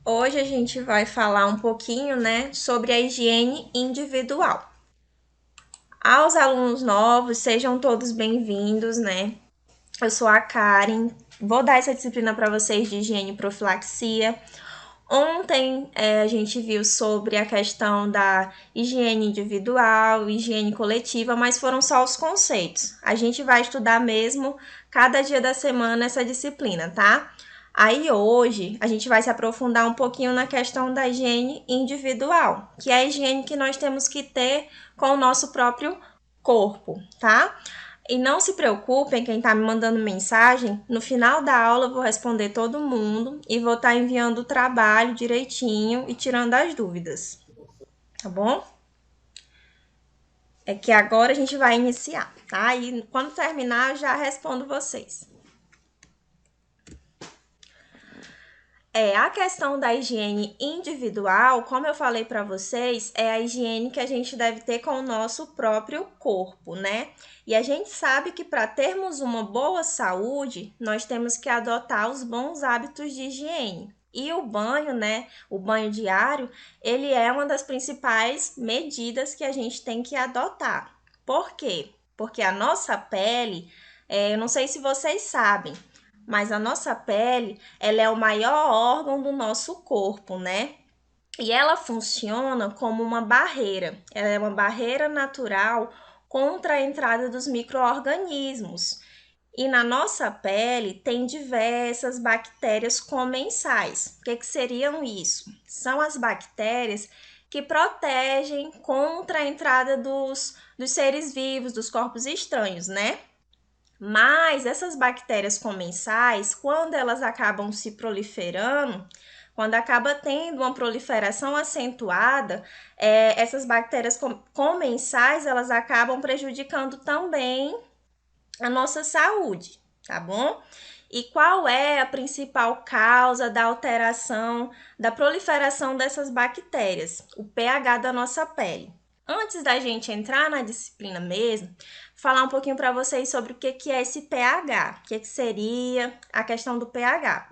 Hoje a gente vai falar um pouquinho, né, sobre a higiene individual. Aos alunos novos, sejam todos bem-vindos, né? Eu sou a Karen, vou dar essa disciplina para vocês de higiene e profilaxia. Ontem a gente viu sobre a questão da higiene individual, higiene coletiva, mas foram só os conceitos. A gente vai estudar mesmo cada dia da semana essa disciplina, tá? Aí hoje a gente vai se aprofundar um pouquinho na questão da higiene individual, que é a higiene que nós temos que ter com o nosso próprio corpo, tá? E não se preocupem, quem está me mandando mensagem, no final da aula eu vou responder todo mundo e vou estar enviando o trabalho direitinho e tirando as dúvidas, tá bom? É que agora a gente vai iniciar, tá? E quando terminar eu já respondo vocês. A questão da higiene individual, como eu falei para vocês, é a higiene que a gente deve ter com o nosso próprio corpo, né? E a gente sabe que para termos uma boa saúde, nós temos que adotar os bons hábitos de higiene. E o banho, né? O banho diário, ele é uma das principais medidas que a gente tem que adotar. Por quê? Porque a nossa pele, eu não sei se vocês sabem, mas a nossa pele, ela é o maior órgão do nosso corpo, né? E ela funciona como uma barreira. Ela é uma barreira natural contra a entrada dos micro-organismos. E na nossa pele tem diversas bactérias comensais. O que seriam isso? São as bactérias que protegem contra a entrada dos seres vivos, dos corpos estranhos, né? Mas essas bactérias comensais, quando elas acabam se proliferando, quando acaba tendo uma proliferação acentuada, essas bactérias comensais, elas acabam prejudicando também a nossa saúde, tá bom? E qual é a principal causa da alteração, da proliferação dessas bactérias? O pH da nossa pele. Antes da gente entrar na disciplina mesmo, falar um pouquinho para vocês sobre o que é esse pH, o que seria a questão do pH.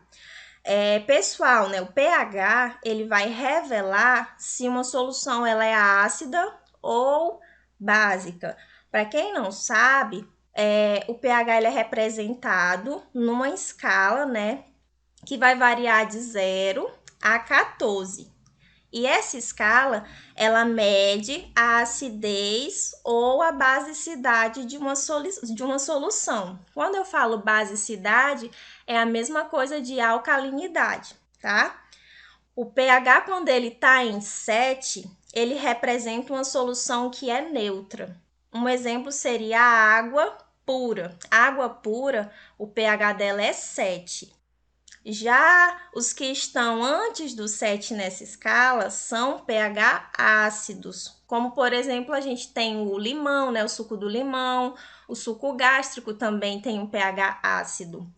Pessoal, né, o pH ele vai revelar se uma solução ela é ácida ou básica. Para quem não sabe, o pH ele é representado numa escala, né, que vai variar de 0 a 14. E essa escala, ela mede a acidez ou a basicidade de uma solução. Quando eu falo basicidade, é a mesma coisa de alcalinidade, tá? O pH, quando ele está em 7, ele representa uma solução que é neutra. Um exemplo seria a água pura. A água pura, o pH dela é 7. Já os que estão antes do 7 nessa escala são pH ácidos, como por exemplo a gente tem o limão, né, o suco do limão, o suco gástrico também tem um pH ácido.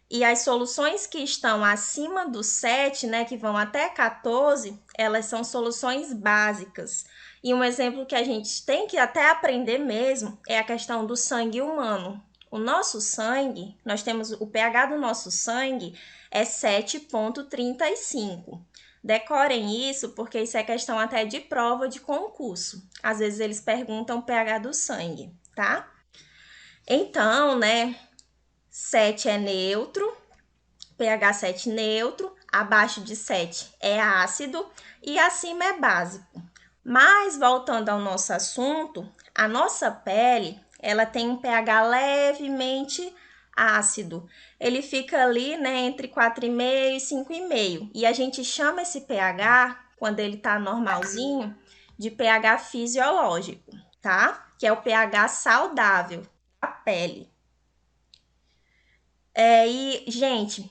E as soluções que estão acima do 7, né, que vão até 14, elas são soluções básicas. E um exemplo que a gente tem que até aprender mesmo é a questão do sangue humano. O nosso sangue, nós temos o pH do nosso sangue é 7,35. Decorem isso, porque isso é questão até de prova de concurso. Às vezes eles perguntam o pH do sangue, tá? Então, né, 7 é neutro, pH 7 neutro, abaixo de 7 é ácido e acima é básico. Mas voltando ao nosso assunto, a nossa pele, ela tem um pH levemente ácido. Ele fica ali, né, entre 4,5 e 5,5. E a gente chama esse pH, quando ele tá normalzinho, de pH fisiológico, tá? Que é o pH saudável da pele. Gente,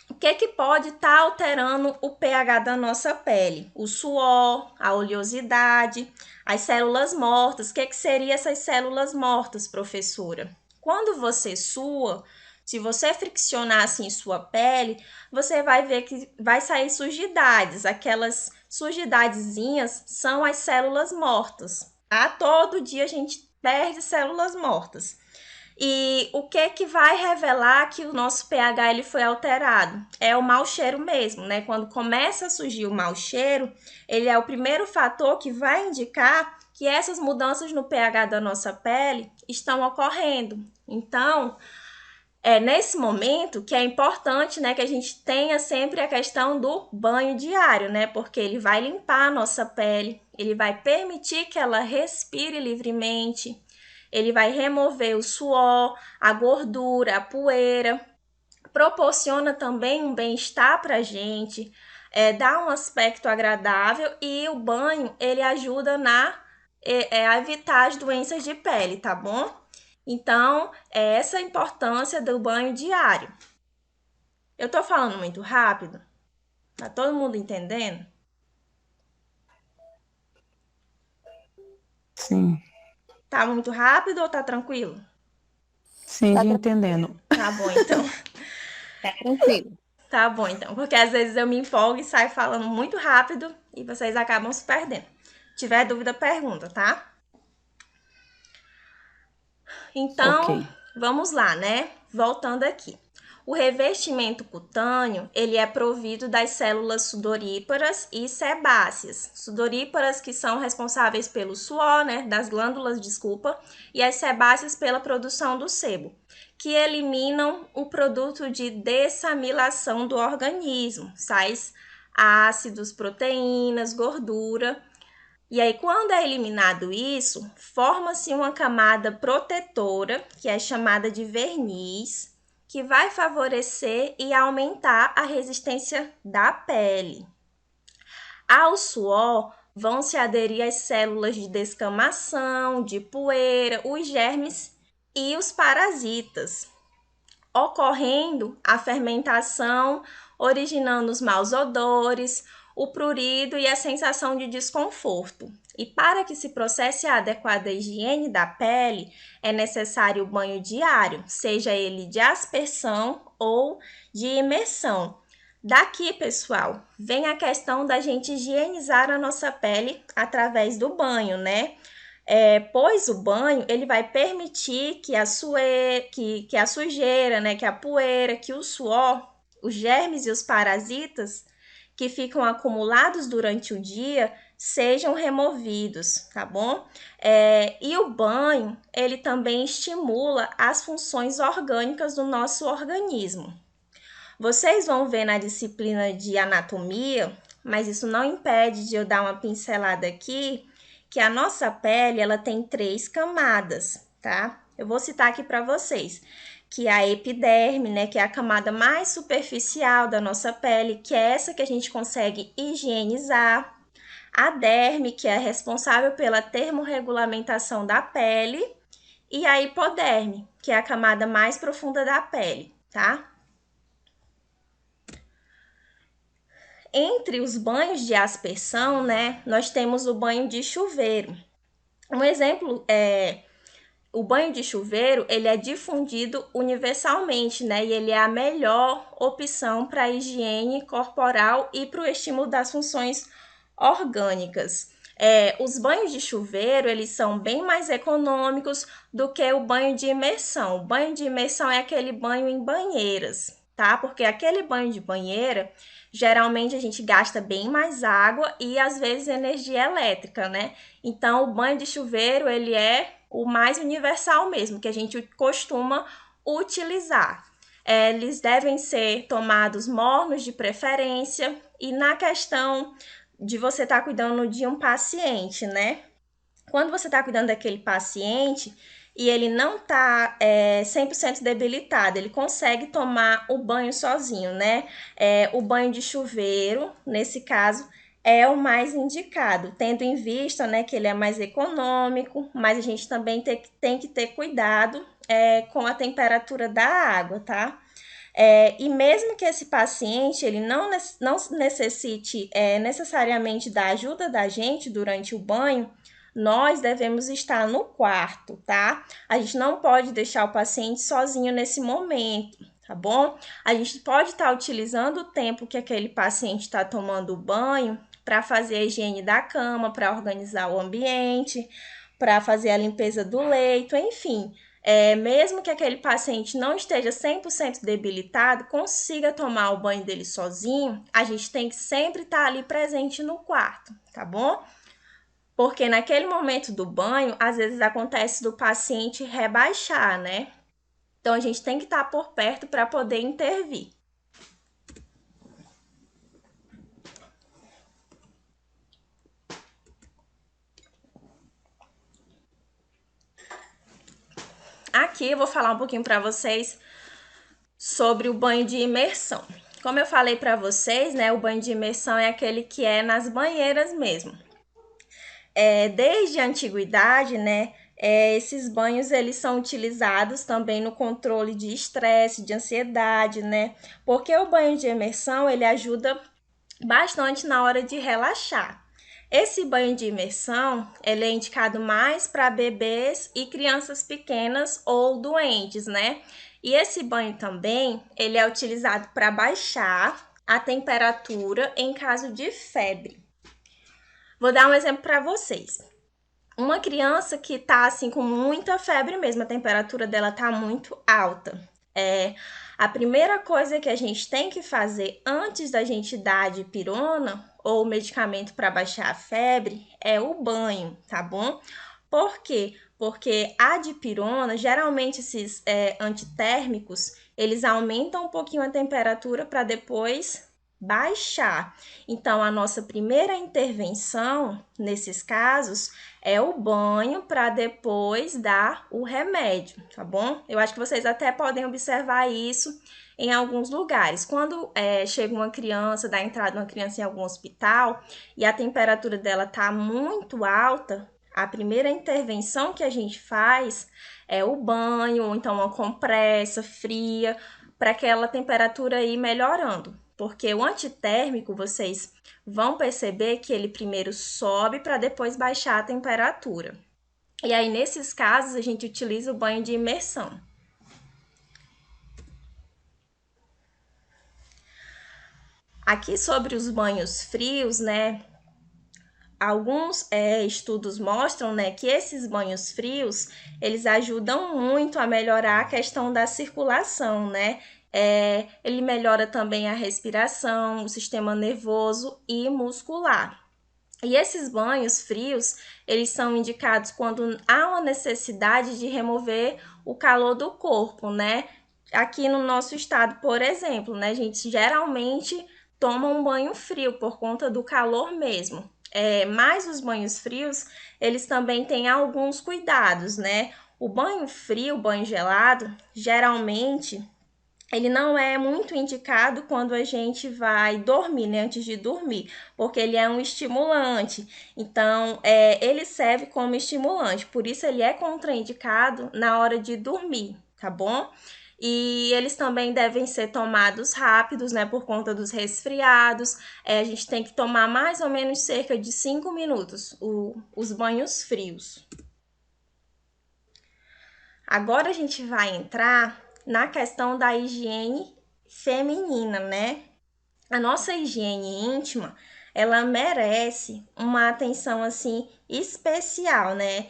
o que pode estar alterando o pH da nossa pele? O suor, a oleosidade, as células mortas. O que seriam essas células mortas, professora? Quando você sua, se você friccionar assim sua pele, você vai ver que vai sair sujidades. Aquelas sujidadezinhas são as células mortas, tá? Todo dia a gente perde células mortas. E o que vai revelar que o nosso pH ele foi alterado? É o mau cheiro mesmo, né? Quando começa a surgir o mau cheiro, ele é o primeiro fator que vai indicar que essas mudanças no pH da nossa pele estão ocorrendo. Então, é nesse momento que é importante, né, que a gente tenha sempre a questão do banho diário, né? Porque ele vai limpar a nossa pele, ele vai permitir que ela respire livremente, ele vai remover o suor, a gordura, a poeira, proporciona também um bem-estar para a gente, dá um aspecto agradável e o banho ele ajuda a evitar as doenças de pele, tá bom? Então, é essa a importância do banho diário. Eu tô falando muito rápido? Tá todo mundo entendendo? Sim, Tá muito rápido ou tá tranquilo? sim, Tá de tranquilo. entendendo. Tá bom, então. Tá tranquilo. Tá bom, então. Porque às vezes eu me empolgo e saio falando muito rápido e vocês acabam se perdendo. Se tiver dúvida, pergunta, tá? Ok. Então, vamos lá, né? Voltando aqui. O revestimento cutâneo, ele é provido das células sudoríparas e sebáceas. Sudoríparas que são responsáveis pelo suor, né, das glândulas, desculpa, e as sebáceas pela produção do sebo, que eliminam o produto de dessamilação do organismo, sais ácidos, proteínas, gordura. E aí, quando é eliminado isso, forma-se uma camada protetora, que é chamada de verniz, que vai favorecer e aumentar a resistência da pele. Ao suor, vão se aderir as células de descamação, de poeira, os germes e os parasitas, ocorrendo a fermentação, originando os maus odores, o prurido e a sensação de desconforto. E para que se processe a adequada higiene da pele, é necessário o banho diário, seja ele de aspersão ou de imersão. Daqui, pessoal, vem a questão da gente higienizar a nossa pele através do banho, né? Pois o banho ele vai permitir que que a sujeira, né, que a poeira, que o suor, os germes e os parasitas que ficam acumulados durante o dia sejam removidos, tá bom? E o banho ele também estimula as funções orgânicas do nosso organismo. Vocês vão ver na disciplina de anatomia, mas isso não impede de eu dar uma pincelada aqui, que a nossa pele ela tem 3 camadas, tá? Eu vou citar aqui para vocês, que é a epiderme, né, que é a camada mais superficial da nossa pele, que é essa que a gente consegue higienizar. A derme, que é responsável pela termorregulamentação da pele, e a hipoderme, que é a camada mais profunda da pele, tá? Entre os banhos de aspersão, né, nós temos o banho de chuveiro. Um exemplo é o banho de chuveiro, ele é difundido universalmente, né, e ele é a melhor opção para a higiene corporal e para o estímulo das funções orgânicas. Os banhos de chuveiro, eles são bem mais econômicos do que o banho de imersão. O banho de imersão é aquele banho em banheiras, tá? Porque aquele banho de banheira, geralmente a gente gasta bem mais água e às vezes energia elétrica, né? Então, o banho de chuveiro, ele é o mais universal mesmo, que a gente costuma utilizar. Eles devem ser tomados mornos de preferência e na questão de você estar cuidando de um paciente, né? Quando você está cuidando daquele paciente e ele não está 100% debilitado, ele consegue tomar o banho sozinho, né? O banho de chuveiro, nesse caso, é o mais indicado, tendo em vista, né, que ele é mais econômico, mas a gente também tem que ter cuidado com a temperatura da água, tá? E mesmo que esse paciente ele não necessite necessariamente da ajuda da gente durante o banho, nós devemos estar no quarto, tá? A gente não pode deixar o paciente sozinho nesse momento, tá bom? A gente pode estar utilizando o tempo que aquele paciente está tomando o banho para fazer a higiene da cama, para organizar o ambiente, para fazer a limpeza do leito, enfim. Mesmo que aquele paciente não esteja 100% debilitado, consiga tomar o banho dele sozinho, a gente tem que sempre estar ali presente no quarto, tá bom? Porque naquele momento do banho, às vezes acontece do paciente rebaixar, né? Então, a gente tem que estar por perto para poder intervir. Aqui eu vou falar um pouquinho para vocês sobre o banho de imersão. Como eu falei para vocês, né, o banho de imersão é aquele que é nas banheiras mesmo. Desde a antiguidade, né, esses banhos eles são utilizados também no controle de estresse, de ansiedade, né? Porque o banho de imersão ele ajuda bastante na hora de relaxar. Esse banho de imersão ele é indicado mais para bebês e crianças pequenas ou doentes, né? E esse banho também ele é utilizado para baixar a temperatura em caso de febre. Vou dar um exemplo para vocês. Uma criança que tá assim com muita febre mesmo, a temperatura dela tá muito alta. A primeira coisa que a gente tem que fazer antes da gente dar a dipirona ou medicamento para baixar a febre é o banho, tá bom? Por quê? Porque a dipirona, geralmente esses antitérmicos, eles aumentam um pouquinho a temperatura para depois baixar. Então, a nossa primeira intervenção nesses casos é o banho para depois dar o remédio, tá bom? Eu acho que vocês até podem observar isso em alguns lugares. Quando chega uma criança, dá entrada uma criança em algum hospital e a temperatura dela tá muito alta, a primeira intervenção que a gente faz é o banho, ou então uma compressa fria, para aquela temperatura ir melhorando. Porque o antitérmico, vocês vão perceber que ele primeiro sobe para depois baixar a temperatura. E aí, nesses casos, a gente utiliza o banho de imersão. Aqui sobre os banhos frios, né? Alguns estudos mostram, né, que esses banhos frios, eles ajudam muito a melhorar a questão da circulação, né? Ele melhora também a respiração, o sistema nervoso e muscular. E esses banhos frios, eles são indicados quando há uma necessidade de remover o calor do corpo, né? Aqui no nosso estado, por exemplo, né, a gente geralmente toma um banho frio por conta do calor mesmo. Mas os banhos frios, eles também têm alguns cuidados, né? O banho frio, o banho gelado, geralmente ele não é muito indicado quando a gente vai dormir, né? Antes de dormir, porque ele é um estimulante. Então, ele serve como estimulante, por isso ele é contraindicado na hora de dormir, tá bom? E eles também devem ser tomados rápidos, né? Por conta dos resfriados. A gente tem que tomar mais ou menos cerca de 5 minutos os banhos frios. Agora a gente vai entrar na questão da higiene feminina, né? A nossa higiene íntima, ela merece uma atenção, assim, especial, né?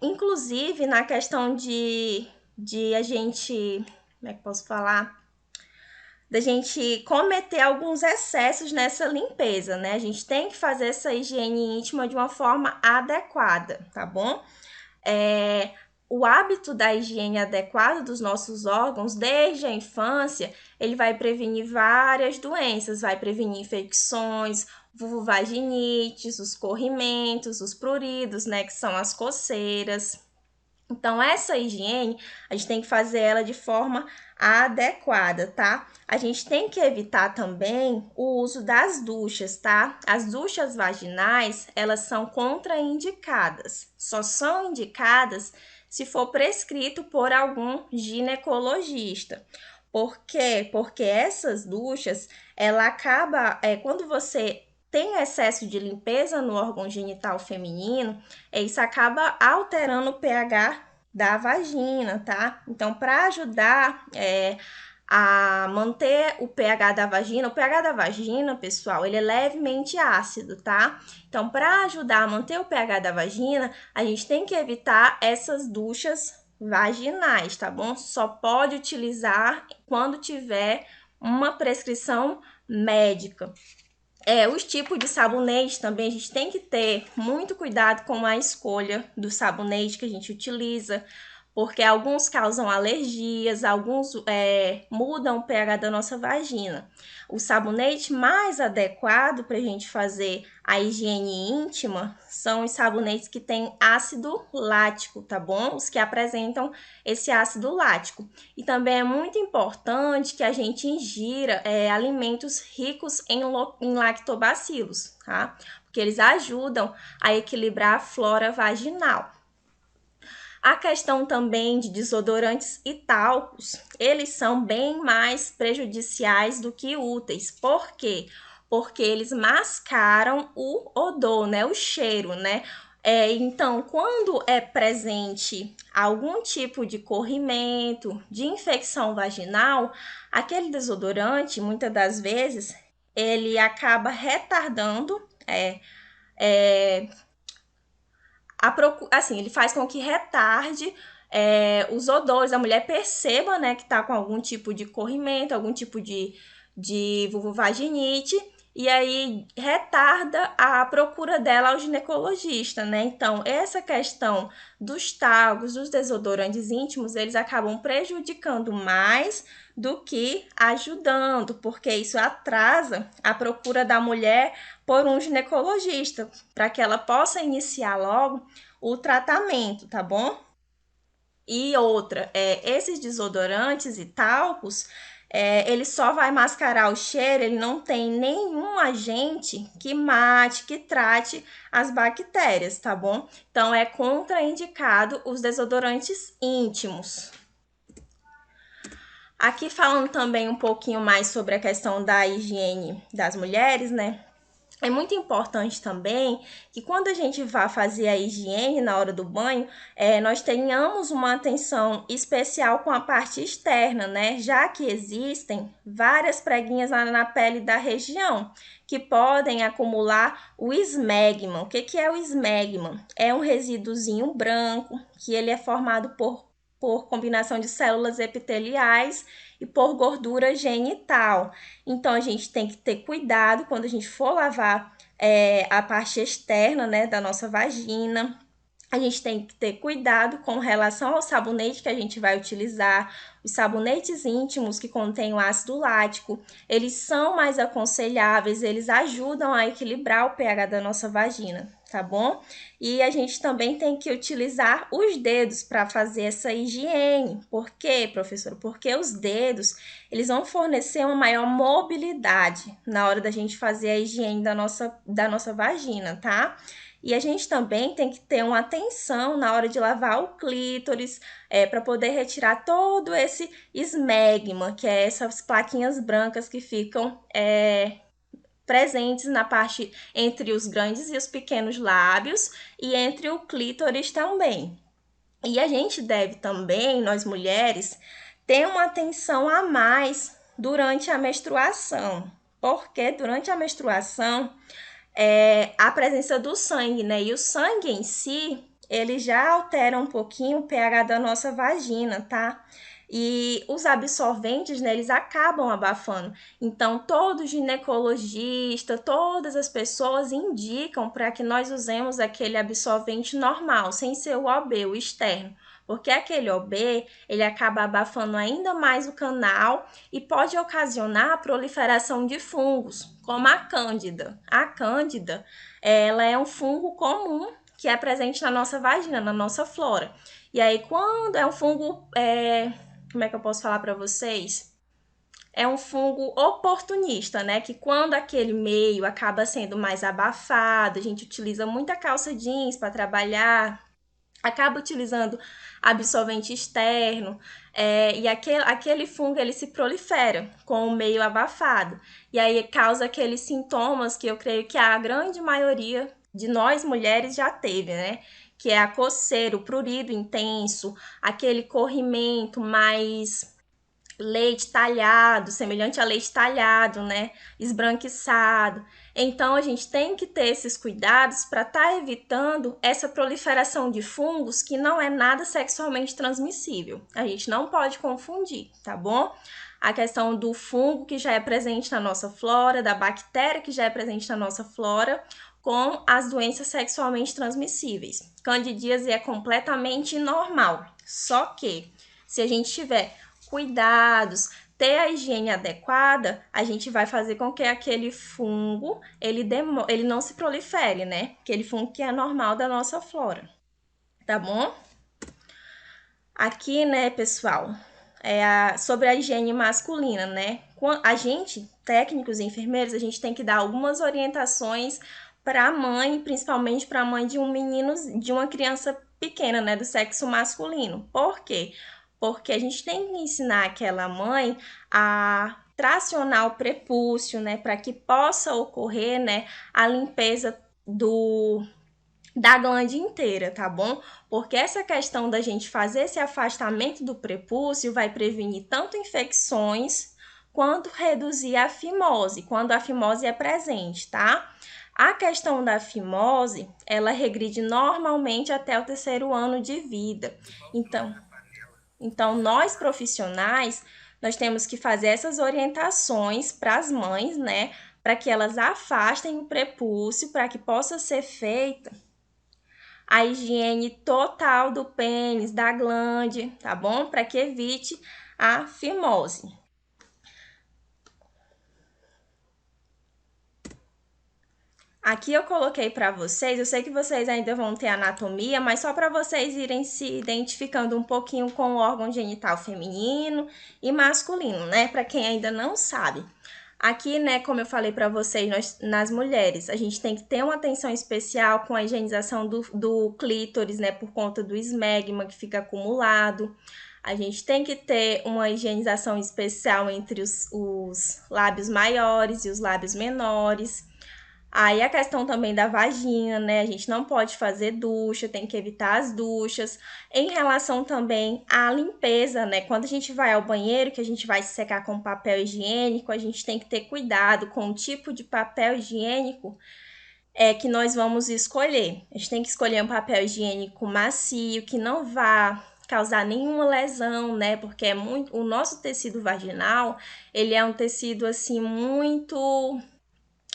Inclusive na questão de a gente, como é que posso falar? Da gente cometer alguns excessos nessa limpeza, né? A gente tem que fazer essa higiene íntima de uma forma adequada, tá bom? O hábito da higiene adequada dos nossos órgãos desde a infância, ele vai prevenir várias doenças, vai prevenir infecções, vulvovaginites, os corrimentos, os pruridos, né, que são as coceiras. Então, essa higiene, a gente tem que fazer ela de forma adequada, tá? A gente tem que evitar também o uso das duchas, tá? As duchas vaginais, elas são contraindicadas. Só são indicadas se for prescrito por algum ginecologista. Por quê? Porque essas duchas, ela acaba, quando você tem excesso de limpeza no órgão genital feminino, isso acaba alterando o pH da vagina, tá? Então, para ajudar a manter o pH da vagina, pessoal, ele é levemente ácido, tá? Então, para ajudar a manter o pH da vagina, a gente tem que evitar essas duchas vaginais, tá bom? Só pode utilizar quando tiver uma prescrição médica. Os tipos de sabonete também, a gente tem que ter muito cuidado com a escolha do sabonete que a gente utiliza, porque alguns causam alergias, alguns mudam o pH da nossa vagina. O sabonete mais adequado para a gente fazer a higiene íntima são os sabonetes que têm ácido lático, tá bom? Os que apresentam esse ácido lático. E também é muito importante que a gente ingira alimentos ricos em lactobacilos, tá? Porque eles ajudam a equilibrar a flora vaginal. A questão também de desodorantes e talcos, eles são bem mais prejudiciais do que úteis. Por quê? Porque eles mascaram o odor, né? O cheiro, né? Então, quando é presente algum tipo de corrimento, de infecção vaginal, aquele desodorante, muitas das vezes, ele acaba retardando assim, ele faz com que retarde os odores, a mulher perceba, né, que tá com algum tipo de corrimento, algum tipo de vulvovaginite, e aí retarda a procura dela ao ginecologista, né? Então, essa questão dos talcos, dos desodorantes íntimos, eles acabam prejudicando mais do que ajudando, porque isso atrasa a procura da mulher por um ginecologista, para que ela possa iniciar logo o tratamento, tá bom? E outra, esses desodorantes e talcos, ele só vai mascarar o cheiro, ele não tem nenhum agente que mate, que trate as bactérias, tá bom? Então, é contraindicado os desodorantes íntimos. Aqui falando também um pouquinho mais sobre a questão da higiene das mulheres, né? É muito importante também que quando a gente vá fazer a higiene na hora do banho, nós tenhamos uma atenção especial com a parte externa, né? Já que existem várias preguinhas na pele da região que podem acumular o esmegma. O que é o esmegma? É um resíduozinho branco que ele é formado por combinação de células epiteliais e por gordura genital. Então, a gente tem que ter cuidado quando a gente for lavar a parte externa, né, da nossa vagina. A gente tem que ter cuidado com relação ao sabonete que a gente vai utilizar. Os sabonetes íntimos que contêm o ácido lático, eles são mais aconselháveis, eles ajudam a equilibrar o pH da nossa vagina, tá bom? E a gente também tem que utilizar os dedos para fazer essa higiene. Por quê, professor? Porque os dedos, eles vão fornecer uma maior mobilidade na hora da gente fazer a higiene da nossa vagina, tá? E a gente também tem que ter uma atenção na hora de lavar o clítoris, para poder retirar todo esse esmegma, que é essas plaquinhas brancas que ficam presentes na parte entre os grandes e os pequenos lábios e entre o clítoris também. E a gente deve também, nós mulheres, ter uma atenção a mais durante a menstruação, porque durante a menstruação a presença do sangue, né? E o sangue em si, ele já altera um pouquinho o pH da nossa vagina, tá? E os absorventes, né, eles acabam abafando. Então, todo ginecologista, todas as pessoas indicam para que nós usemos aquele absorvente normal, sem ser o OB, o externo. Porque aquele OB, ele acaba abafando ainda mais o canal e pode ocasionar a proliferação de fungos, como a cândida. A cândida, ela é um fungo comum que é presente na nossa vagina, na nossa flora. E aí, quando é um fungo, como é que eu posso falar para vocês? É um fungo oportunista, né? Que quando aquele meio acaba sendo mais abafado, a gente utiliza muita calça jeans para trabalhar, acaba utilizando absorvente externo, e aquele fungo ele se prolifera com o meio abafado. E aí causa aqueles sintomas que eu creio que a grande maioria de nós mulheres já teve, né? Que é a coceira, o prurido intenso, aquele corrimento mais leite talhado, semelhante a leite talhado, né? Esbranquiçado. Então, a gente tem que ter esses cuidados para estar evitando essa proliferação de fungos que não é nada sexualmente transmissível. A gente não pode confundir, tá bom? A questão do fungo que já é presente na nossa flora, da bactéria que já é presente na nossa flora, com as doenças sexualmente transmissíveis. Candidíase é completamente normal, só que se a gente tiver cuidados, ter a higiene adequada, a gente vai fazer com que aquele fungo, ele não se prolifere, né? Aquele fungo que é normal da nossa flora, tá bom? Aqui, né, pessoal, sobre a higiene masculina, né? A gente, técnicos e enfermeiros, a gente tem que dar algumas orientações para a mãe, principalmente para a mãe de um menino, de uma criança pequena, né, do sexo masculino. Por quê? Porque a gente tem que ensinar aquela mãe a tracionar o prepúcio, né, para que possa ocorrer, né, a limpeza da glande inteira, tá bom? Porque essa questão da gente fazer esse afastamento do prepúcio vai prevenir tanto infecções quanto reduzir a fimose, quando a fimose é presente, tá? A questão da fimose, ela regride normalmente até o 3º ano de vida. Então nós profissionais, nós temos que fazer essas orientações para as mães, né? Para que elas afastem o prepúcio, para que possa ser feita a higiene total do pênis, da glande, tá bom? Para que evite a fimose. Aqui eu coloquei para vocês, eu sei que vocês ainda vão ter anatomia, mas só para vocês irem se identificando um pouquinho com o órgão genital feminino e masculino, né? Para quem ainda não sabe. Aqui, né, como eu falei para vocês, nas mulheres, a gente tem que ter uma atenção especial com a higienização do clítoris, né, por conta do esmegma que fica acumulado. A gente tem que ter uma higienização especial entre os lábios maiores e os lábios menores. Aí a questão também da vagina, né? A gente não pode fazer ducha, tem que evitar as duchas. Em relação também à limpeza, né? Quando a gente vai ao banheiro, que a gente vai se secar com papel higiênico, a gente tem que ter cuidado com o tipo de papel higiênico que nós vamos escolher. A gente tem que escolher um papel higiênico macio, que não vá causar nenhuma lesão, né? Porque o nosso tecido vaginal, ele é um tecido assim muito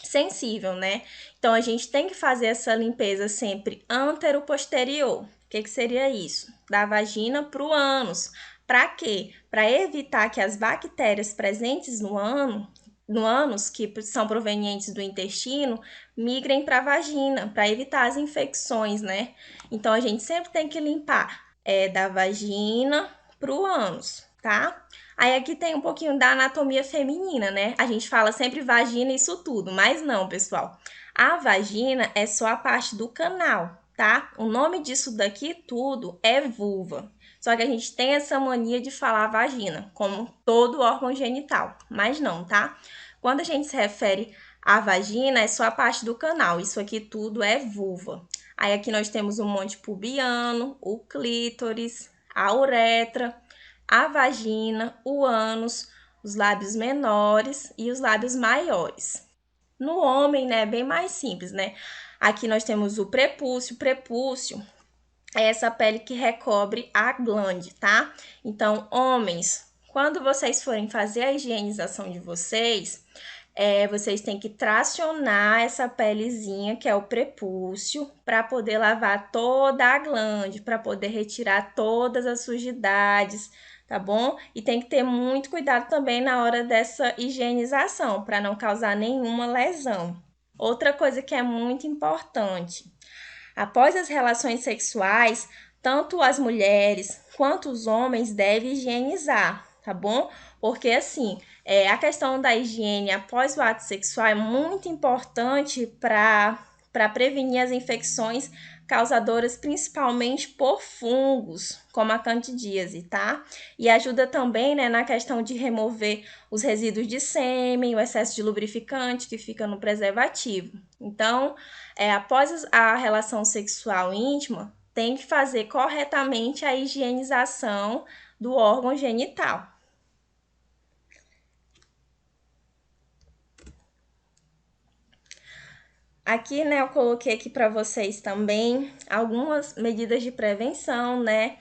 sensível, né? Então a gente tem que fazer essa limpeza sempre antero-posterior. O que seria isso? Da vagina para o ânus. Para quê? Para evitar que as bactérias presentes no ânus, que são provenientes do intestino, migrem para a vagina, para evitar as infecções, né? Então a gente sempre tem que limpar da vagina para o ânus, tá? Aí aqui tem um pouquinho da anatomia feminina, né? A gente fala sempre vagina isso tudo, mas não, pessoal. A vagina é só a parte do canal, tá? O nome disso daqui tudo é vulva. Só que a gente tem essa mania de falar vagina, como todo órgão genital, mas não, tá? Quando a gente se refere à vagina, é só a parte do canal. Isso aqui tudo é vulva. Aí aqui nós temos o monte pubiano, o clítoris, a uretra, a vagina, o ânus, os lábios menores e os lábios maiores. No homem, né, é bem mais simples, né? Aqui nós temos o prepúcio. O prepúcio é essa pele que recobre a glande, tá? Então, homens, quando vocês forem fazer a higienização de vocês, vocês têm que tracionar essa pelezinha, que é o prepúcio, para poder lavar toda a glande, para poder retirar todas as sujidades, tá bom? E tem que ter muito cuidado também na hora dessa higienização, para não causar nenhuma lesão. Outra coisa que é muito importante, após as relações sexuais, tanto as mulheres quanto os homens devem higienizar, tá bom? Porque assim, a questão da higiene após o ato sexual é muito importante para prevenir as infecções causadoras principalmente por fungos, como a candidíase, tá? E ajuda também, né, na questão de remover os resíduos de sêmen, o excesso de lubrificante que fica no preservativo. Então, após a relação sexual íntima, tem que fazer corretamente a higienização do órgão genital. Aqui, né, eu coloquei aqui para vocês também algumas medidas de prevenção, né?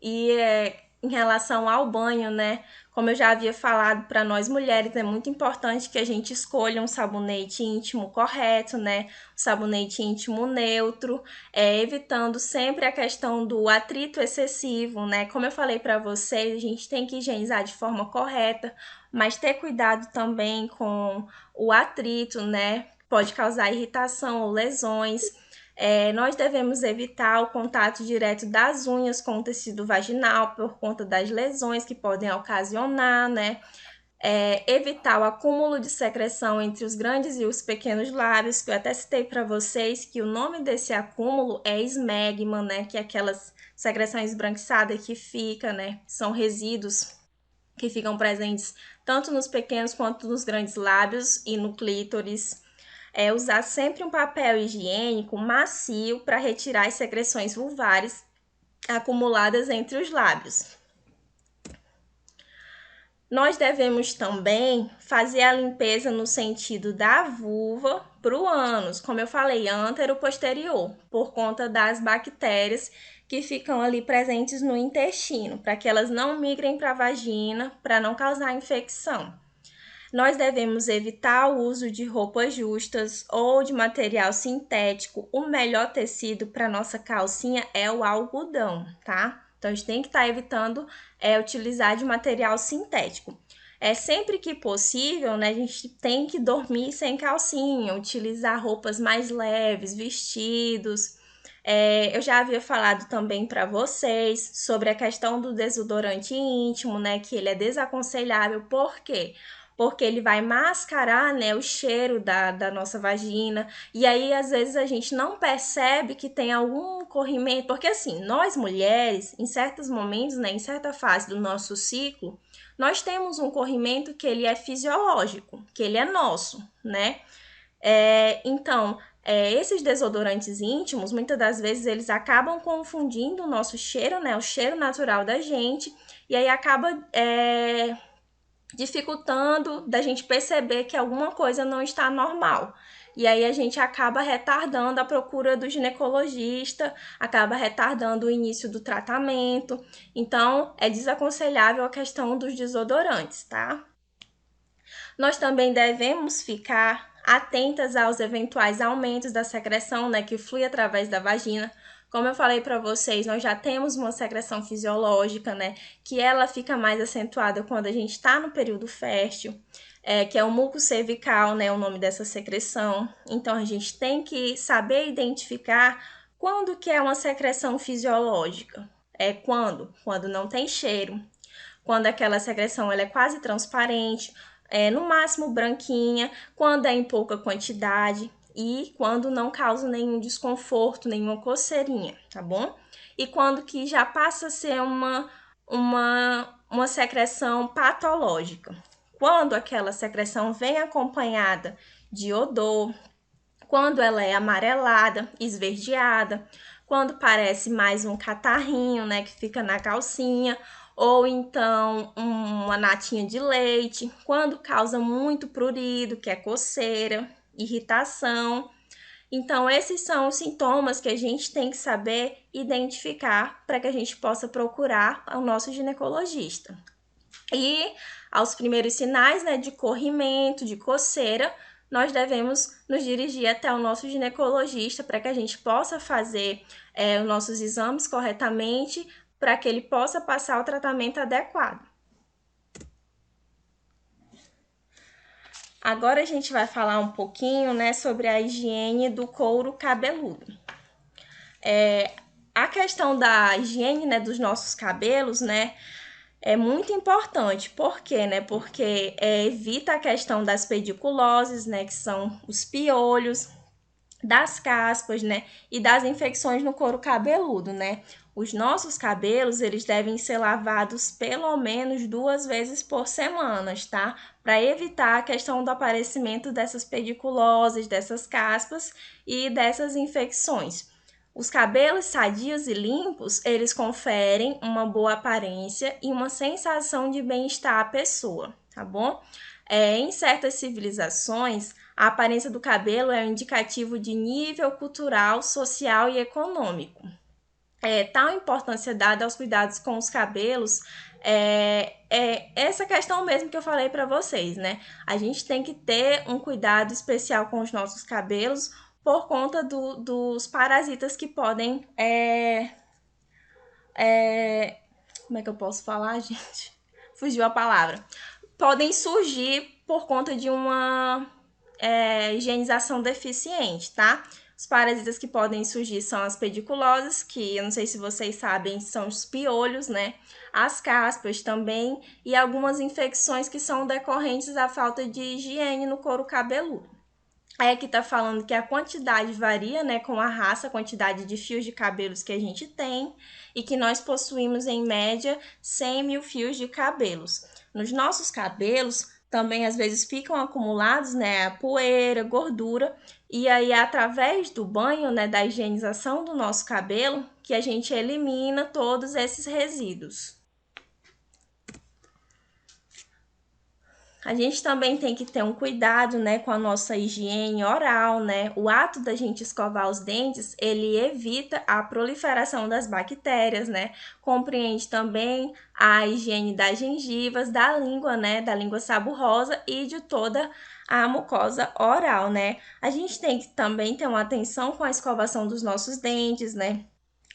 Em relação ao banho, né? Como eu já havia falado, para nós mulheres é muito importante que a gente escolha um sabonete íntimo correto, né? Um sabonete íntimo neutro, evitando sempre a questão do atrito excessivo, né? Como eu falei para vocês, a gente tem que higienizar de forma correta, mas ter cuidado também com o atrito, né? Pode causar irritação ou lesões. Nós devemos evitar o contato direto das unhas com o tecido vaginal por conta das lesões que podem ocasionar, né? Evitar o acúmulo de secreção entre os grandes e os pequenos lábios, que eu até citei para vocês que o nome desse acúmulo é esmegma, né? Que é aquelas secreção esbranquiçada que fica, né? São resíduos que ficam presentes tanto nos pequenos quanto nos grandes lábios e no clítoris. Usar sempre um papel higiênico macio para retirar as secreções vulvares acumuladas entre os lábios. Nós devemos também fazer a limpeza no sentido da vulva para o ânus, como eu falei, antero-posterior, por conta das bactérias que ficam ali presentes no intestino, para que elas não migrem para a vagina, para não causar infecção. Nós devemos evitar o uso de roupas justas ou de material sintético. O melhor tecido para nossa calcinha é o algodão, tá? Então, a gente tem que estar evitando utilizar de material sintético. Sempre que possível, né, a gente tem que dormir sem calcinha, utilizar roupas mais leves, vestidos. Eu já havia falado também para vocês sobre a questão do desodorante íntimo, né, que ele é desaconselhável, por quê? Porque ele vai mascarar, né, o cheiro da nossa vagina, e aí às vezes a gente não percebe que tem algum corrimento, porque assim, nós mulheres, em certos momentos, né, em certa fase do nosso ciclo, nós temos um corrimento que ele é fisiológico, que ele é nosso, né? Então, esses desodorantes íntimos, muitas das vezes, eles acabam confundindo o nosso cheiro, né? O cheiro natural da gente, e aí acaba dificultando da gente perceber que alguma coisa não está normal. E aí a gente acaba retardando a procura do ginecologista, acaba retardando o início do tratamento. Então, é desaconselhável a questão dos desodorantes, tá? Nós também devemos ficar atentas aos eventuais aumentos da secreção, né, que flui através da vagina. Como eu falei para vocês, nós já temos uma secreção fisiológica, né, que ela fica mais acentuada quando a gente está no período fértil, que é o muco cervical, né, o nome dessa secreção. Então, a gente tem que saber identificar quando que é uma secreção fisiológica. Quando não tem cheiro, quando aquela secreção ela é quase transparente, no máximo branquinha, quando é em pouca quantidade e quando não causa nenhum desconforto, nenhuma coceirinha, tá bom? E quando que já passa a ser uma secreção patológica. Quando aquela secreção vem acompanhada de odor, quando ela é amarelada, esverdeada, quando parece mais um catarrinho, né, que fica na calcinha, ou então uma natinha de leite, quando causa muito prurido, que é coceira, irritação. Então, esses são os sintomas que a gente tem que saber identificar para que a gente possa procurar o nosso ginecologista. E aos primeiros sinais, né, de corrimento, de coceira, nós devemos nos dirigir até o nosso ginecologista para que a gente possa fazer os nossos exames corretamente, para que ele possa passar o tratamento adequado. Agora a gente vai falar um pouquinho, né, sobre a higiene do couro cabeludo. A questão da higiene, né, dos nossos cabelos, né, é muito importante. Por quê, né? Porque evita a questão das pediculoses, né, que são os piolhos, das caspas, né, e das infecções no couro cabeludo, né? Os nossos cabelos, eles devem ser lavados pelo menos 2 vezes por semana, tá? Para evitar a questão do aparecimento dessas pediculoses, dessas caspas e dessas infecções. Os cabelos sadios e limpos, eles conferem uma boa aparência e uma sensação de bem-estar à pessoa, tá bom? Em certas civilizações, a aparência do cabelo é um indicativo de nível cultural, social e econômico. Tal importância dada aos cuidados com os cabelos é essa questão mesmo que eu falei para vocês, né? A gente tem que ter um cuidado especial com os nossos cabelos por conta dos parasitas que podem. Como é que eu posso falar, gente? Fugiu a palavra. Podem surgir por conta de uma higienização deficiente, tá? Os parasitas que podem surgir são as pediculosas, que eu não sei se vocês sabem, são os piolhos, né? As caspas também, e algumas infecções que são decorrentes da falta de higiene no couro cabeludo. Aí aqui tá falando que a quantidade varia, né, com a raça, a quantidade de fios de cabelos que a gente tem, e que nós possuímos, em média, 100 mil fios de cabelos. Nos nossos cabelos, também às vezes ficam acumulados, né, a poeira, gordura, e aí através do banho, né, da higienização do nosso cabelo, que a gente elimina todos esses resíduos. A gente também tem que ter um cuidado, né, com a nossa higiene oral, né? O ato da gente escovar os dentes, ele evita a proliferação das bactérias, né? Compreende também a higiene das gengivas, da língua, né, da língua saburosa e de toda a mucosa oral, né? A gente tem que também ter uma atenção com a escovação dos nossos dentes, né?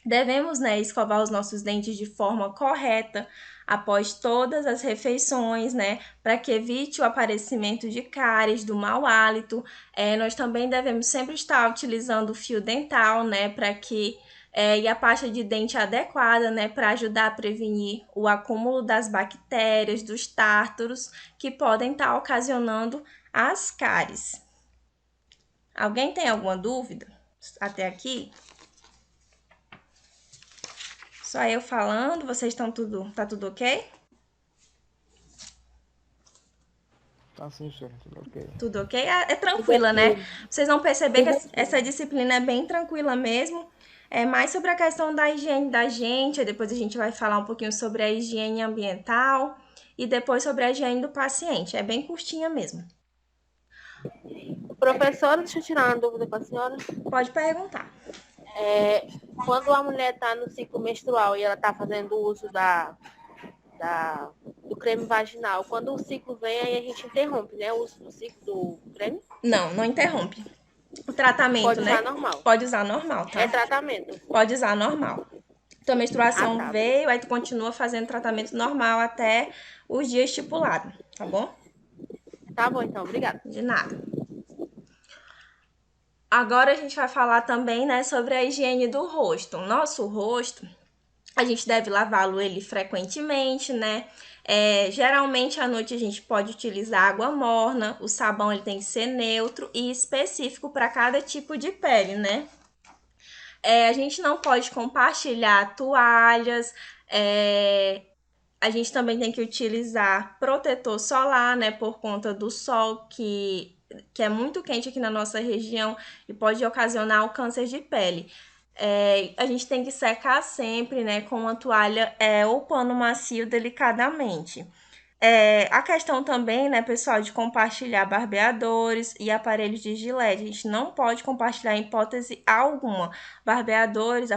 Devemos, né, escovar os nossos dentes de forma correta após todas as refeições, né, para que evite o aparecimento de cáries, do mau hálito. Nós também devemos sempre estar utilizando o fio dental, né, para que e a pasta de dente adequada, né, para ajudar a prevenir o acúmulo das bactérias, dos tártaros, que podem estar ocasionando as cáries. Alguém tem alguma dúvida até aqui? Só eu falando, vocês estão tá tudo ok? Tá sim, senhora, tudo ok. Tudo ok? É tranquila, né? Vocês vão perceber que essa disciplina é bem tranquila mesmo. É mais sobre a questão da higiene da gente, depois a gente vai falar um pouquinho sobre a higiene ambiental e depois sobre a higiene do paciente. É bem curtinha mesmo. Professora, deixa eu tirar uma dúvida com a senhora. Pode perguntar. Quando a mulher está no ciclo menstrual e ela está fazendo uso do creme vaginal, quando o ciclo vem, aí a gente interrompe, né? O uso do ciclo do creme? Não interrompe. O tratamento, Pode usar né? normal. Pode usar normal, tá? É tratamento. Pode usar normal. Tua menstruação tá. veio, aí tu continua fazendo tratamento normal até os dias estipulados, tá bom? Tá bom, então. Obrigada. De nada. Agora a gente vai falar também, né, sobre a higiene do rosto. O nosso rosto, a gente deve lavá-lo ele frequentemente, né? Geralmente à noite a gente pode utilizar água morna, o sabão ele tem que ser neutro e específico para cada tipo de pele, né? A gente não pode compartilhar toalhas, a gente também tem que utilizar protetor solar, né, por conta do sol que é muito quente aqui na nossa região e pode ocasionar o câncer de pele. A gente tem que secar sempre, né, com uma toalha ou pano macio delicadamente. A questão também, né, pessoal, de compartilhar barbeadores e aparelhos de gilete. A gente não pode compartilhar em hipótese alguma. Barbeadores,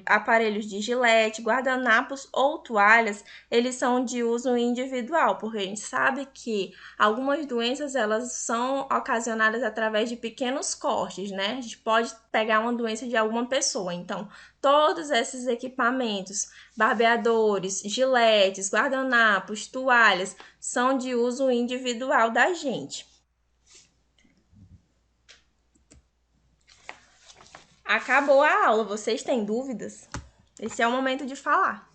aparelhos de gilete, guardanapos ou toalhas, eles são de uso individual, porque a gente sabe que algumas doenças, elas são ocasionadas através de pequenos cortes, né? A gente pode pegar uma doença de alguma pessoa. Então, todos esses equipamentos, barbeadores, giletes, guardanapos, toalhas, são de uso individual da gente. Acabou a aula, vocês têm dúvidas? Esse é o momento de falar.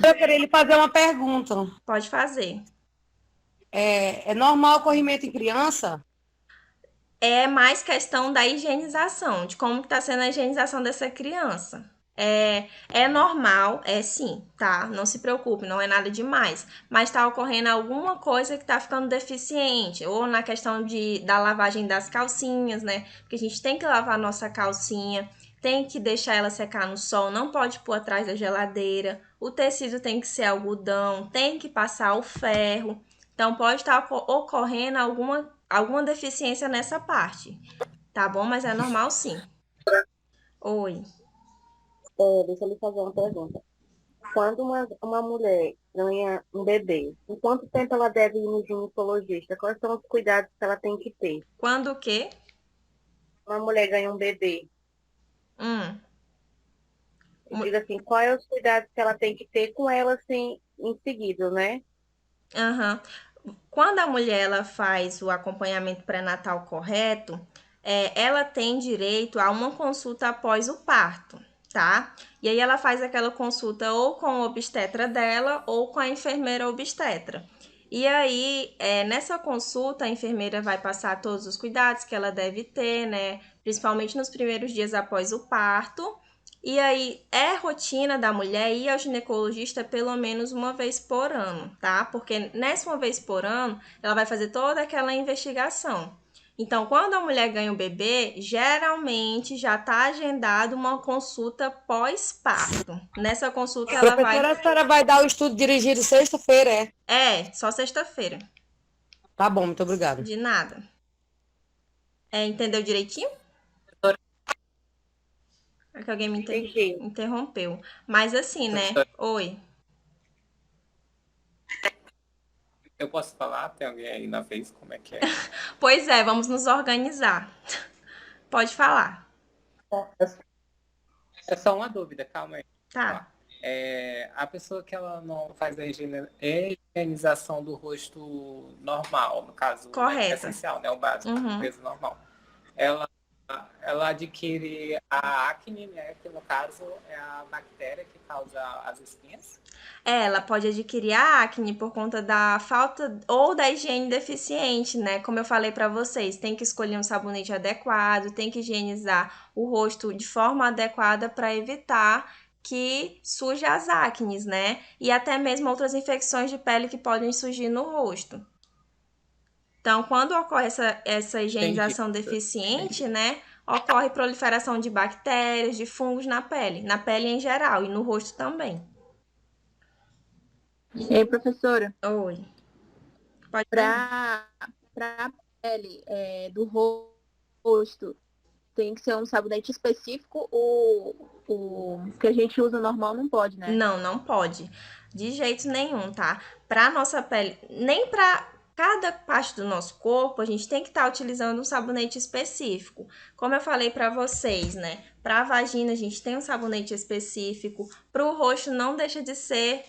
Eu queria lhe fazer uma pergunta. Pode fazer. É normal o corrimento em criança? É mais questão da higienização, de como está sendo a higienização dessa criança. É normal, sim, tá? Não se preocupe, não é nada demais. Mas está ocorrendo alguma coisa que está ficando deficiente, ou na questão da lavagem das calcinhas, né? Porque a gente tem que lavar a nossa calcinha, tem que deixar ela secar no sol, não pode pôr atrás da geladeira. O tecido tem que ser algodão, tem que passar o ferro. Então, pode estar ocorrendo alguma deficiência nessa parte, tá bom? Mas é normal sim. Oi. Deixa eu lhe fazer uma pergunta. Quando uma mulher ganha um bebê, em quanto tempo ela deve ir no ginecologista? Quais são os cuidados que ela tem que ter? Quando o quê? Uma mulher ganha um bebê, Hum. eu digo assim, quais são os cuidados que ela tem que ter com ela, assim, em seguida, né? Aham. Quando a mulher ela faz o acompanhamento pré-natal correto, ela tem direito a uma consulta após o parto, tá? E aí ela faz aquela consulta ou com o obstetra dela ou com a enfermeira obstetra. E aí, nessa consulta, a enfermeira vai passar todos os cuidados que ela deve ter, né? Principalmente nos primeiros dias após o parto. E aí, é rotina da mulher ir ao ginecologista pelo menos uma vez por ano, tá? Porque nessa uma vez por ano, ela vai fazer toda aquela investigação. Então, quando a mulher ganha um bebê, geralmente já está agendado uma consulta pós-parto. Nessa consulta, ela vai. Professora, a senhora vai dar o estudo dirigido sexta-feira, é? Só sexta-feira. Tá bom, muito obrigada. De nada. Entendeu direitinho? É que alguém me Entendi. interrompeu. Mas assim, né? Oi. Eu posso falar? Tem alguém aí na vez? Como é que é? Pois é, vamos nos organizar. Pode falar. É só uma dúvida, calma aí. Tá. A pessoa que ela não faz a higienização do rosto normal, no caso, Correto. né, essencial, né, o básico, Uhum. peso normal, ela adquire a acne, né, que no caso é a bactéria que causa as espinhas. Ela pode adquirir a acne por conta da falta ou da higiene deficiente, né? Como eu falei pra vocês, tem que escolher um sabonete adequado, tem que higienizar o rosto de forma adequada para evitar que suje as acnes, né? E até mesmo outras infecções de pele que podem surgir no rosto. Então, quando ocorre essa higienização deficiente, né? Ocorre proliferação de bactérias, de fungos na pele em geral e no rosto também. Ei, professora, Oi. Pode falar. para a pele do rosto, tem que ser um sabonete específico, o que a gente usa normal não pode, né? Não pode. De jeito nenhum, tá? Pra nossa pele, nem pra cada parte do nosso corpo, a gente tem que estar utilizando um sabonete específico. Como eu falei pra vocês, né? Pra vagina, a gente tem um sabonete específico. Pro rosto, não deixa de ser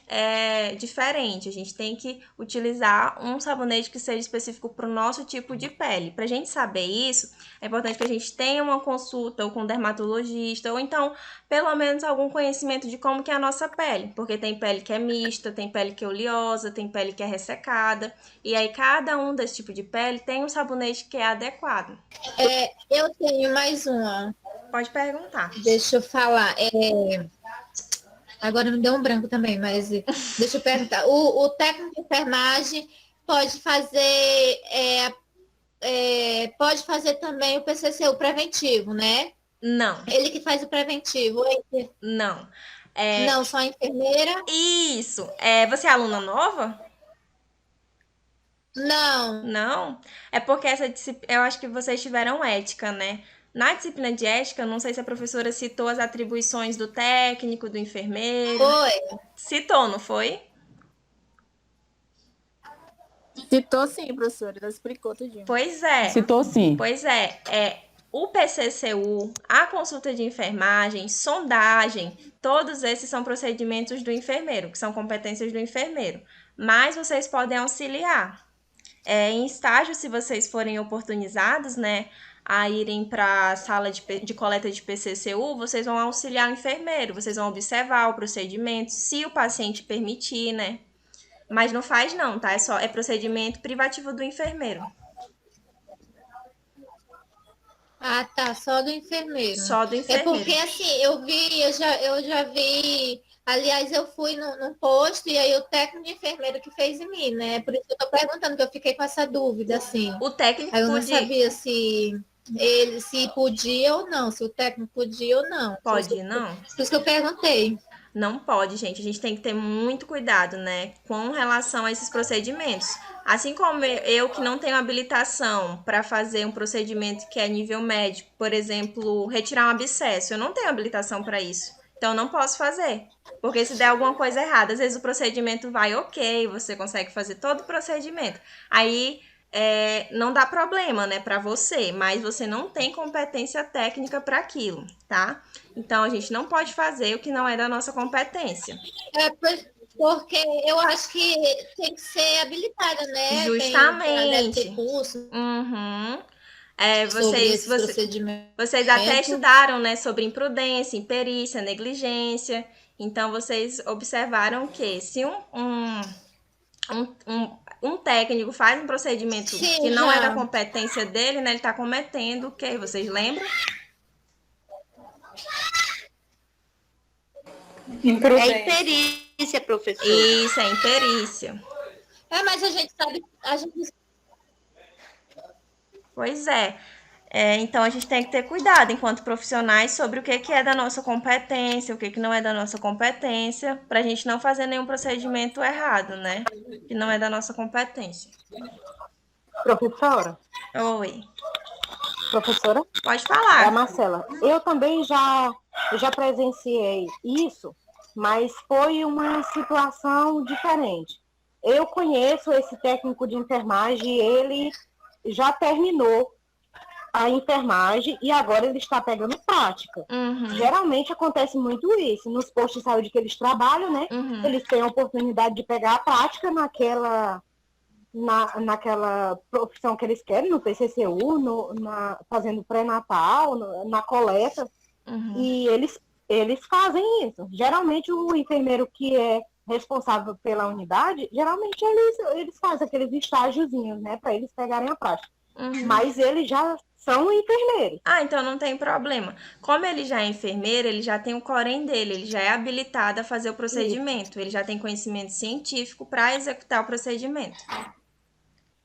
diferente. A gente tem que utilizar um sabonete que seja específico pro nosso tipo de pele. Pra gente saber isso, é importante que a gente tenha uma consulta ou com um dermatologista, ou então pelo menos algum conhecimento de como que é a nossa pele, porque tem pele que é mista, tem pele que é oleosa, tem pele que é ressecada, e aí cada um desse tipo de pele tem um sabonete que é adequado. Eu tenho mais uma. Pode perguntar. Deixa eu falar. Agora me deu um branco também, mas deixa eu perguntar. O técnico de enfermagem pode fazer também o PCC, o preventivo, né? Não, Ele que faz o preventivo. não. Não, só a enfermeira? Isso. Você é aluna nova? Não. Não? É porque eu acho que vocês tiveram ética, né? Na disciplina de ética, eu não sei se a professora citou as atribuições do técnico, do enfermeiro. Foi. Citou, não foi? Citou sim, professora. Ela explicou tudinho. Pois é. Citou sim. Pois é. O PCCU, a consulta de enfermagem, sondagem, todos esses são procedimentos do enfermeiro, que são competências do enfermeiro. Mas vocês podem auxiliar. Em estágio, se vocês forem oportunizados, né, a irem para a sala de coleta de PCCU, vocês vão auxiliar o enfermeiro, vocês vão observar o procedimento, se o paciente permitir, né? Mas não faz não, tá? É procedimento privativo do enfermeiro. Ah, tá. Só do enfermeiro. Só do enfermeiro. É porque assim, eu já vi. Aliás, eu fui num posto e aí o técnico de enfermeiro que fez em mim, né? Por isso que eu tô perguntando, que eu fiquei com essa dúvida, assim. O técnico Aí eu não podia... sabia se podia ou não, se o técnico podia ou não. Pode, não? Por isso que eu perguntei. Não pode, gente. A gente tem que ter muito cuidado, né, com relação a esses procedimentos. Assim como eu que não tenho habilitação para fazer um procedimento que é nível médico, por exemplo, retirar um abscesso, eu não tenho habilitação para isso. Então, eu não posso fazer. Porque se der alguma coisa errada, às vezes o procedimento vai ok, você consegue fazer todo o procedimento. Aí não dá problema, né, para você, mas você não tem competência técnica para aquilo, tá? Então, a gente não pode fazer o que não é da nossa competência. Porque eu acho que tem que ser habilitada, né? Justamente. Deve ter curso Uhum. sobre esse procedimento. Vocês até estudaram, né, sobre imprudência, imperícia, negligência. Então, vocês observaram que se um técnico faz um procedimento Sim, que não é da já. competência dele, né, ele está cometendo o quê? Vocês lembram? É imperícia, professor. Isso, é imperícia. Mas a gente sabe, Pois é. Então, a gente tem que ter cuidado, enquanto profissionais, sobre o que é da nossa competência, o que não é da nossa competência, para a gente não fazer nenhum procedimento errado, né? Que não é da nossa competência. Professora? Oi. Professora? Pode É a falar. Marcela. Eu também já presenciei isso, mas foi uma situação diferente. Eu conheço esse técnico de enfermagem, ele já terminou a enfermagem e agora ele está pegando prática. Uhum. Geralmente acontece muito isso. Nos postos de saúde que eles trabalham, né? Uhum. Eles têm a oportunidade de pegar a prática naquela profissão que eles querem, no PCCU, fazendo pré-natal, na coleta. Uhum. E eles fazem isso. Geralmente o enfermeiro que é responsável pela unidade, geralmente eles fazem aqueles estágiozinhos, né? Para eles pegarem a prática. Uhum. Mas eles já são enfermeiros. Então não tem problema. Como ele já é enfermeiro, ele já tem o corém dele, ele já é habilitado a fazer o procedimento. Ele já tem conhecimento científico para executar o procedimento.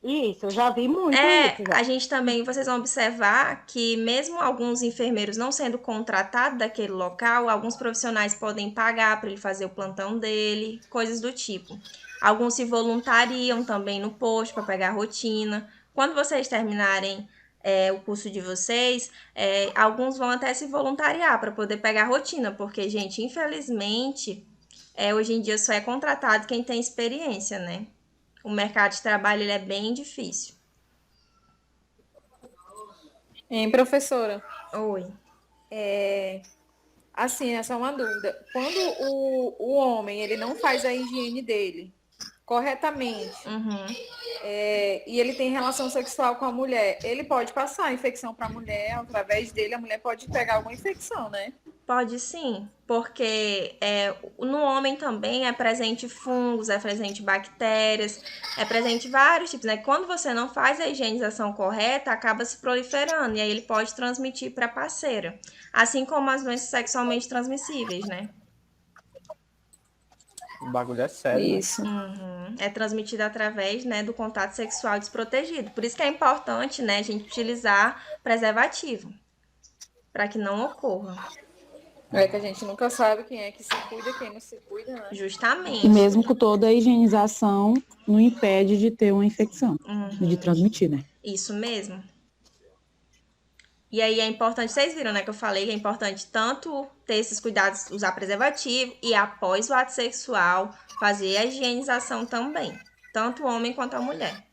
Isso, eu já vi muito isso. Já. A gente também, vocês vão observar que mesmo alguns enfermeiros não sendo contratados daquele local, alguns profissionais podem pagar para ele fazer o plantão dele, coisas do tipo. Alguns se voluntariam também no posto para pegar a rotina. Quando vocês terminarem o curso de vocês, alguns vão até se voluntariar para poder pegar a rotina, porque, gente, infelizmente, hoje em dia só é contratado quem tem experiência, né? O mercado de trabalho ele é bem difícil. Professora, Oi. assim, essa é uma dúvida. Quando o homem ele não faz a higiene dele corretamente, Uhum. E ele tem relação sexual com a mulher, ele pode passar a infecção para a mulher, através dele a mulher pode pegar alguma infecção, né? Pode sim, porque no homem também é presente fungos, é presente bactérias, é presente vários tipos, né? Quando você não faz a higienização correta, acaba se proliferando e aí ele pode transmitir para a parceira, assim como as doenças sexualmente transmissíveis, né? O bagulho é sério. Isso. Né? Uhum. É transmitido através, né, do contato sexual desprotegido. Por isso que é importante, né, a gente utilizar preservativo, para que não ocorra. É que a gente nunca sabe quem é que se cuida, quem não se cuida, né? Justamente. E mesmo com toda a higienização, não impede de ter uma infecção, de transmitir, né? Isso mesmo. E aí é importante, vocês viram, né, que eu falei que é importante tanto ter esses cuidados, usar preservativo e após o ato sexual, fazer a higienização também. Tanto o homem quanto a mulher.